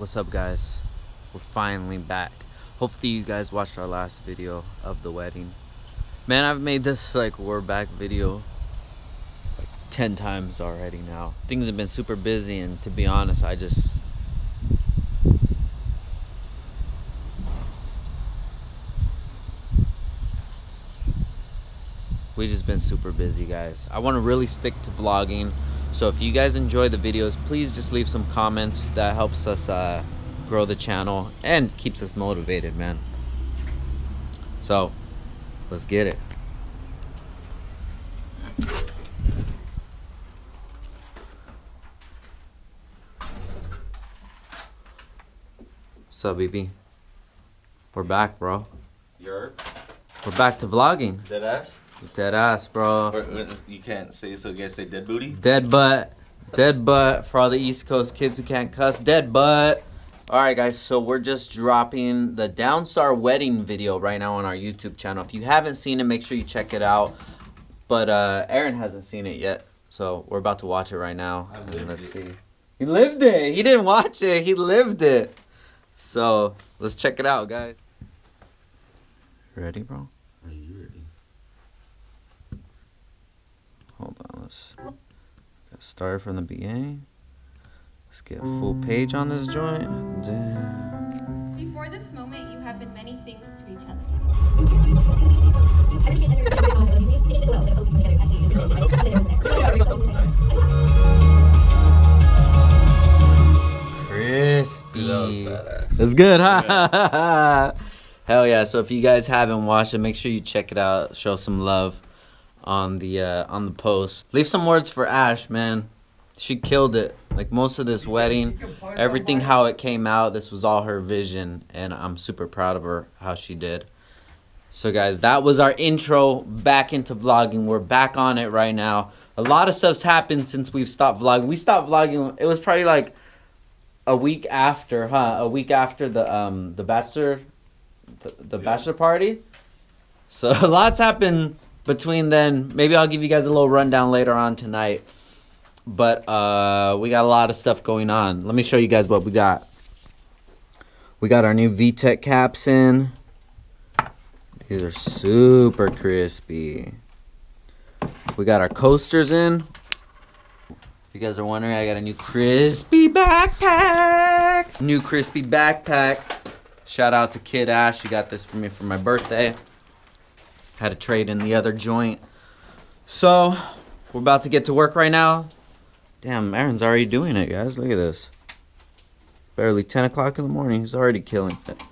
What's up, guys? We're finally back. Hopefully you guys watched our last video of the wedding. Man, I've made this like we're back video like 10 times already now. Things have been super busy, and to be honest, we just been super busy, guys. I want to really stick to vlogging, so if you guys enjoy the videos, please just leave some comments. That helps us grow the channel and keeps us motivated, man. So let's get it. What's up, BB? We're back, bro. We're back to vlogging. Deadass? Deadass, bro. You can't say, so you guys say dead booty? Dead butt. Dead butt for all the East Coast kids who can't cuss. Dead butt. Alright, guys, so we're just dropping the Downstar wedding video right now on our YouTube channel. If you haven't seen it, make sure you check it out. But Aaron hasn't seen it yet, so we're about to watch it right now. Let's see. He lived it. He didn't watch it. He lived it. So let's check it out, guys. Ready, bro? Are you ready? Hold on, let's get started from the beginning. Let's get a full page on this joint. Damn. Before this moment, you have been many things to each other. Crispy. That's good, huh? Yeah. Hell yeah. So if you guys haven't watched it, make sure you check it out. Show some love on the post. Leave some words for Ash, man. She killed it. Like most of this wedding, everything how it came out, this was all her vision, and I'm super proud of her how she did. So guys, that was our intro back into vlogging. We're back on it right now. A lot of stuff's happened since we've stopped vlogging. We stopped vlogging, it was probably like a week after, huh? A week after the bachelor bachelor party. So a lot's happened between then. Maybe I'll give you guys a little rundown later on tonight. But we got a lot of stuff going on. Let me show you guys what we got. We got our new VTech caps in. These are super crispy. We got our coasters in. If you guys are wondering, I got a new crispy backpack. New crispy backpack. Shout out to Kid Ash. She got this for me for my birthday. Had to trade in the other joint. So we're about to get to work right now. Damn, Aaron's already doing it, guys. Look at this. Barely 10 o'clock in the morning. He's already killing it.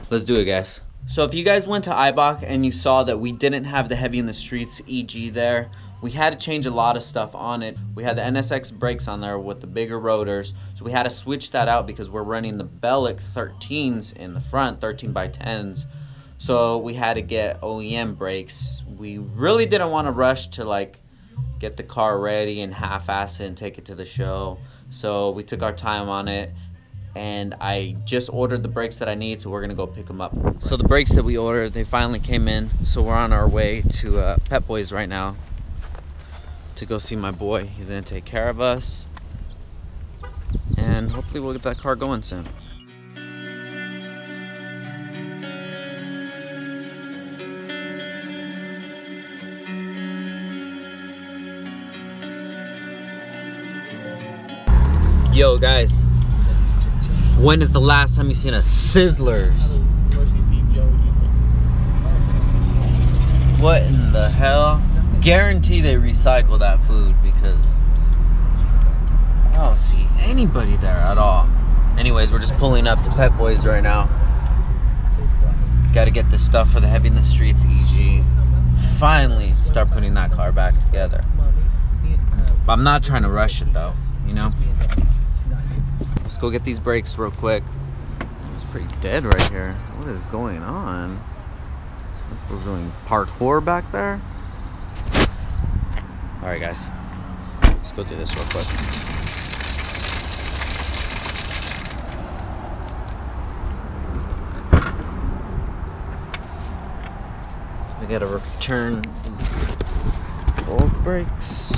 Let's do it, guys. So if you guys went to Ibach and you saw that we didn't have the Heavy in the Streets EG there, we had to change a lot of stuff on it. We had the NSX brakes on there with the bigger rotors. So we had to switch that out because we're running the Bellic 13s in the front, 13x10s. So we had to get OEM brakes. We really didn't want to rush to like get the car ready and half-ass it and take it to the show. So we took our time on it, and I just ordered the brakes that I need, so we're gonna go pick them up. So the brakes that we ordered, they finally came in, so we're on our way to Pep Boys right now to go see my boy. He's gonna take care of us, and hopefully we'll get that car going soon. Yo, guys, when is the last time you seen a Sizzlers? What in the hell? Guarantee they recycle that food because I don't see anybody there at all. Anyways, we're just pulling up to Pep Boys right now. Gotta get this stuff for the Heavy in the Streets EG. Finally start putting that car back together. But I'm not trying to rush it though, you know? Let's go get these brakes real quick. It's pretty dead right here. What is going on? Was doing parkour back there? Alright, guys. Let's go do this real quick. We gotta return both brakes.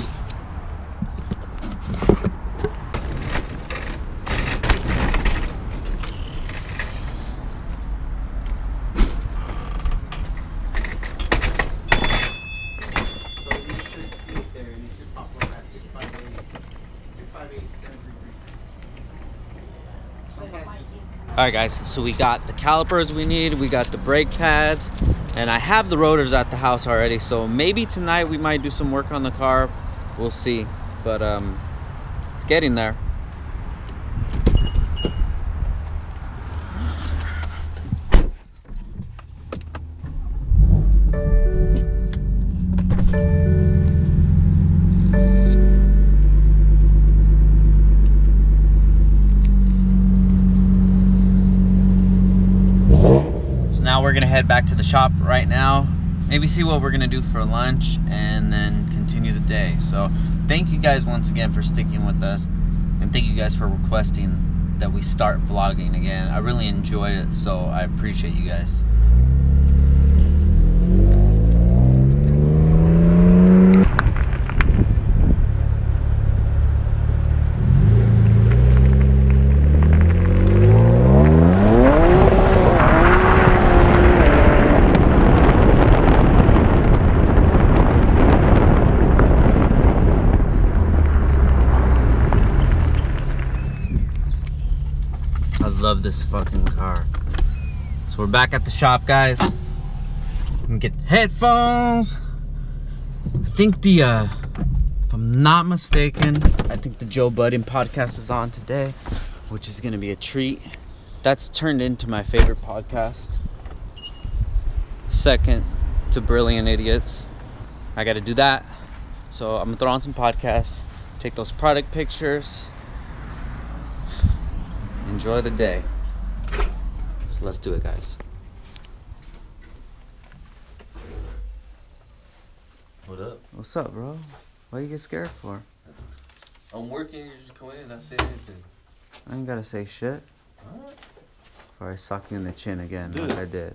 Alright guys, so we got the calipers we need, we got the brake pads, and I have the rotors at the house already, so maybe tonight we might do some work on the car. We'll see, but it's getting there. Now we're gonna head back to the shop right now, maybe see what we're gonna do for lunch, and then continue the day. So thank you guys once again for sticking with us, and thank you guys for requesting that we start vlogging again. I really enjoy it, so I appreciate you guys. Love this fucking car. So we're back at the shop, guys. And get headphones. I think the if I'm not mistaken, I think the Joe Budden podcast is on today, which is gonna be a treat. That's turned into my favorite podcast, second to Brilliant Idiots. I gotta do that, so I'm gonna throw on some podcasts, take those product pictures, enjoy the day. So let's do it, guys. What up? What's up, bro? Why you get scared for? I'm working, you just come in and not say anything. I ain't gotta say shit. Alright. Before I sock you in the chin again, Do like it. I did.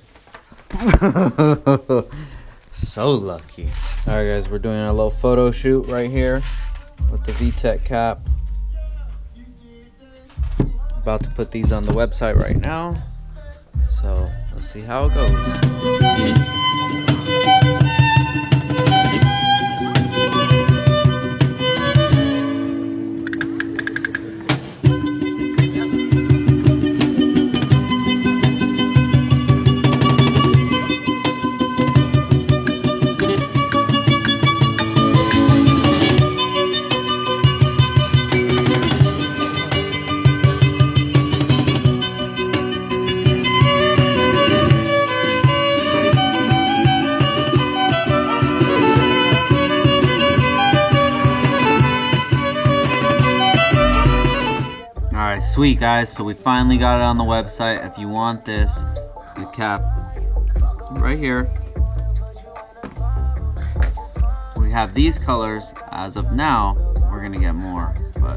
So lucky. Alright guys, we're doing a little photo shoot right here with the VTech cap. About to put these on the website right now, so let's see how it goes. Sweet guys, so we finally got it on the website. If you want this, the cap right here. We have these colors as of now. We're gonna get more, but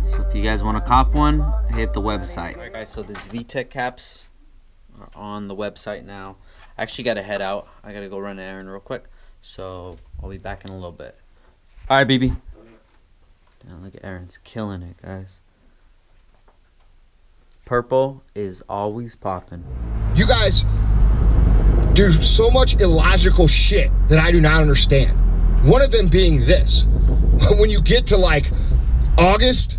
so if you guys want to cop one, hit the website. Alright guys, so these VTech caps are on the website now. I actually gotta head out. I gotta go run an errand real quick, so I'll be back in a little bit. Alright, BB. Damn, look at Aaron's killing it, guys. Purple is always popping. You guys do so much illogical shit that I do not understand. One of them being this. When you get to like August,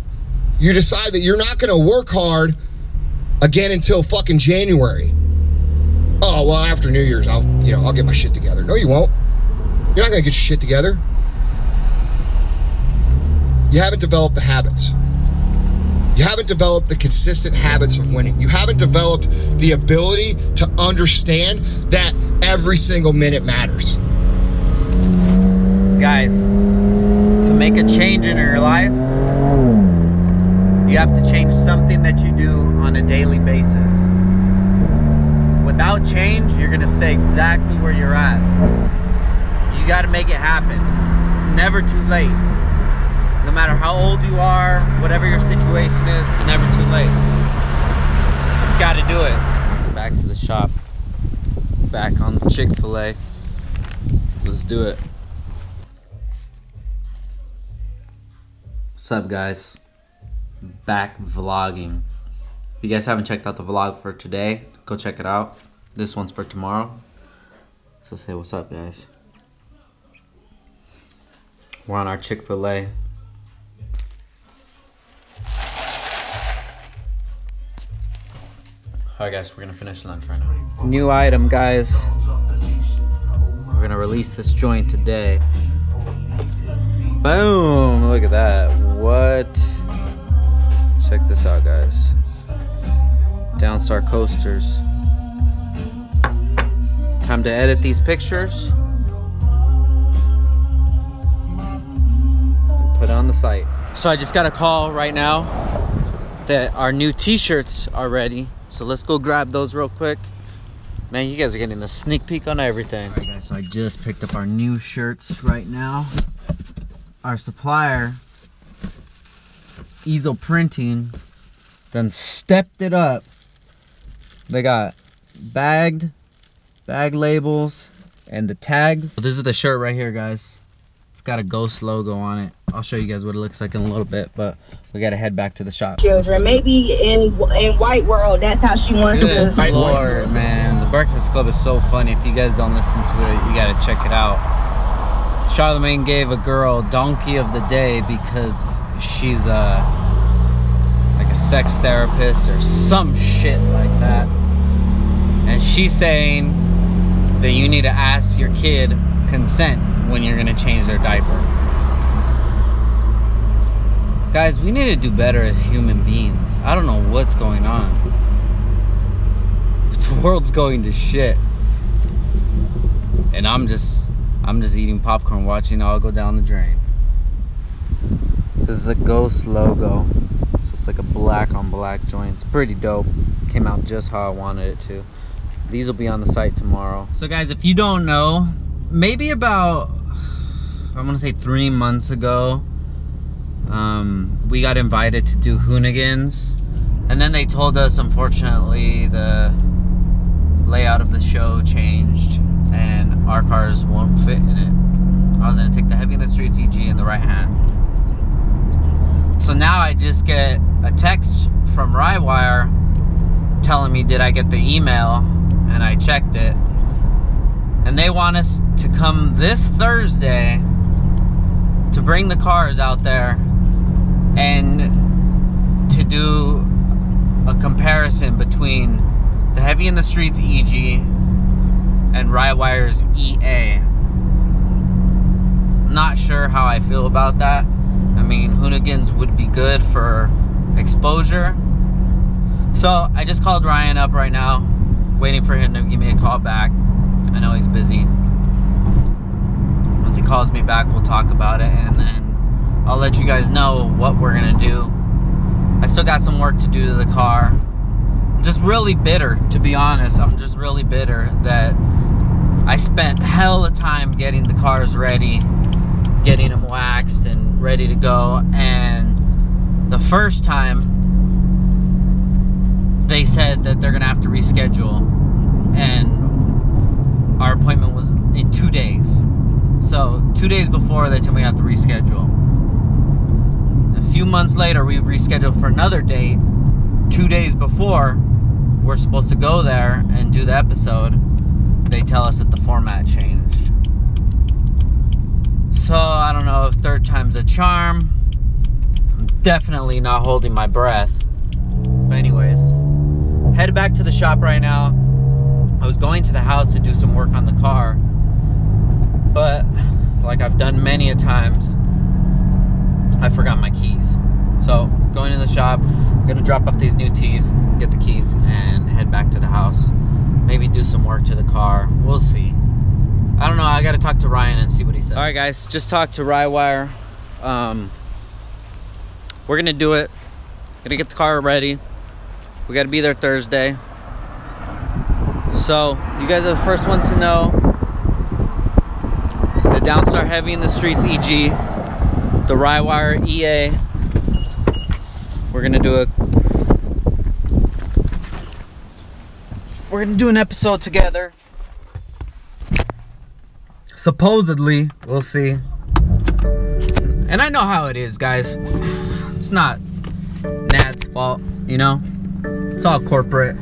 you decide that you're not gonna work hard again until fucking January. Oh, well, after New Year's, I'll get my shit together. No, you won't. You're not gonna get your shit together. You haven't developed the habits. You haven't developed the consistent habits of winning. You haven't developed the ability to understand that every single minute matters. Guys, to make a change in your life, you have to change something that you do on a daily basis. Without change, you're gonna stay exactly where you're at. You gotta make it happen. It's never too late. No matter how old you are, whatever your situation is, it's never too late. Just gotta do it. Back to the shop. Back on the Chick-fil-A. Let's do it. What's up, guys? Back vlogging. If you guys haven't checked out the vlog for today, go check it out. This one's for tomorrow. So say what's up, guys. We're on our Chick-fil-A. Alright guys, we're gonna finish lunch right now. New item, guys. We're gonna release this joint today. Boom! Look at that. What? Check this out, guys. Downstar coasters. Time to edit these pictures. And put it on the site. So I just got a call right now that our new t-shirts are ready. So let's go grab those real quick. Man, you guys are getting a sneak peek on everything. Alright guys, so I just picked up our new shirts right now. Our supplier, Easel Printing, then stepped it up. They got bag labels and the tags. So this is the shirt right here, guys. It's got a ghost logo on it. I'll show you guys what it looks like in a little bit, but we gotta head back to the shop. Children, maybe in White World, that's how she wants to. Good Lord, man. The Breakfast Club is so funny. If you guys don't listen to it, you gotta check it out. Charlemagne gave a girl Donkey of the Day because she's like a sex therapist or some shit like that. And she's saying that you need to ask your kid consent when you're gonna change their diaper. Guys, we need to do better as human beings. I don't know what's going on. The world's going to shit. And I'm just eating popcorn, watching it all go down the drain. This is a ghost logo. So it's like a black on black joint. It's pretty dope. Came out just how I wanted it to. These will be on the site tomorrow. So guys, if you don't know, maybe about, I'm gonna say 3 months ago, we got invited to do Hoonigans. And then they told us, unfortunately, the layout of the show changed and our cars won't fit in it. I was gonna take the Heavy in the Streets EG in the right hand. So now I just get a text from Rywire telling me, did I get the email? And I checked it. And they want us to come this Thursday to bring the cars out there and to do a comparison between the Heavy in the Streets EG and Rywire's EA. Not sure how I feel about that. I mean, Hoonigans would be good for exposure. So I just called Ryan up right now, waiting for him to give me a call back. I know he's busy. Once he calls me back, we'll talk about it, and then I'll let you guys know what we're gonna do. I still got some work to do to the car. I'm just really bitter, to be honest. I'm just really bitter that I spent hell of time getting the cars ready, getting them waxed and ready to go, and the first time they said that they're gonna have to reschedule, and our appointment was in 2 days. So 2 days before, they told me I have to reschedule. A few months later, we rescheduled for another date. 2 days before we're supposed to go there and do the episode, they tell us that the format changed. So I don't know if third time's a charm. I'm definitely not holding my breath. But anyways, headed back to the shop right now. I was going to the house to do some work on the car, but like I've done many a times, I forgot my keys. So going to the shop, gonna drop off these new tees, get the keys, and head back to the house. Maybe do some work to the car. We'll see. I don't know. I gotta talk to Ryan and see what he says. All right, guys, just talked to Rywire. We're gonna do it. Gonna get the car ready. We gotta be there Thursday. So you guys are the first ones to know. The Downstar Heavy in the Streets EG, the Rywire EA. We're gonna do an episode together. Supposedly, we'll see. And I know how it is, guys. It's not Nad's fault, you know? It's all corporate.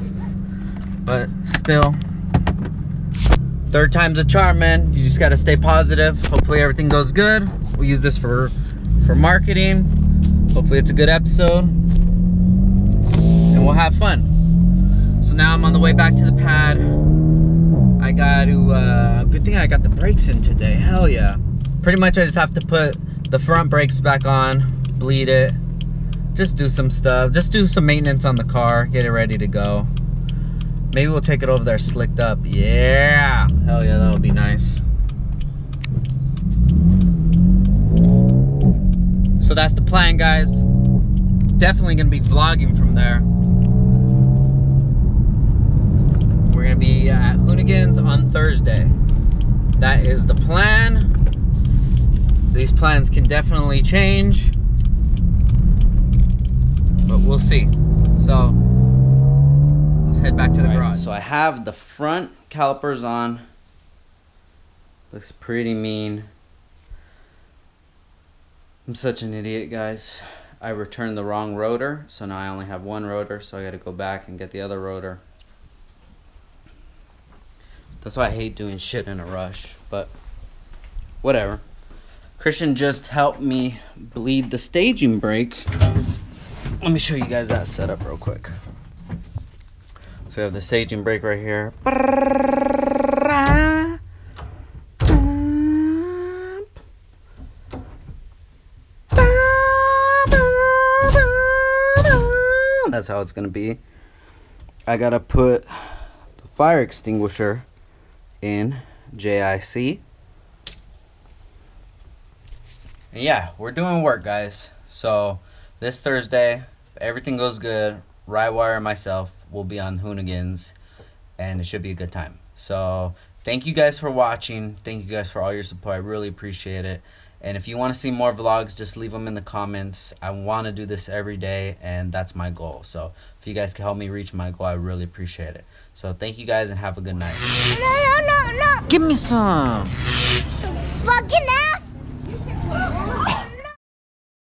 But still, third time's a charm, man. You just gotta stay positive. Hopefully everything goes good. We'll use this for marketing. Hopefully it's a good episode. And we'll have fun. So now I'm on the way back to the pad. I got to, good thing I got the brakes in today. Hell yeah. Pretty much I just have to put the front brakes back on, bleed it, just do some stuff, just do some maintenance on the car, get it ready to go. Maybe we'll take it over there slicked up. Yeah, hell yeah, that would be nice. So that's the plan, guys. Definitely gonna be vlogging from there. We're gonna be at Hoonigan's on Thursday. That is the plan. These plans can definitely change, but we'll see. So let's head back to the garage. So I have the front calipers on. Looks pretty mean. I'm such an idiot, guys. I returned the wrong rotor, so now I only have one rotor, so I gotta go back and get the other rotor. That's why I hate doing shit in a rush, but whatever. Christian just helped me bleed the staging brake. Let me show you guys that setup real quick. So we have the staging brake right here. That's how it's gonna be. I gotta put the fire extinguisher in JIC. And yeah, we're doing work, guys. So this Thursday, if everything goes good, Rywire and myself will be on Hoonigan's, and it should be a good time. So thank you guys for watching. Thank you guys for all your support. I really appreciate it. And if you want to see more vlogs, just leave them in the comments. I want to do this every day, and that's my goal. So if you guys can help me reach my goal, I really appreciate it. So thank you guys, and have a good night. No. Give me some. Fucking ass.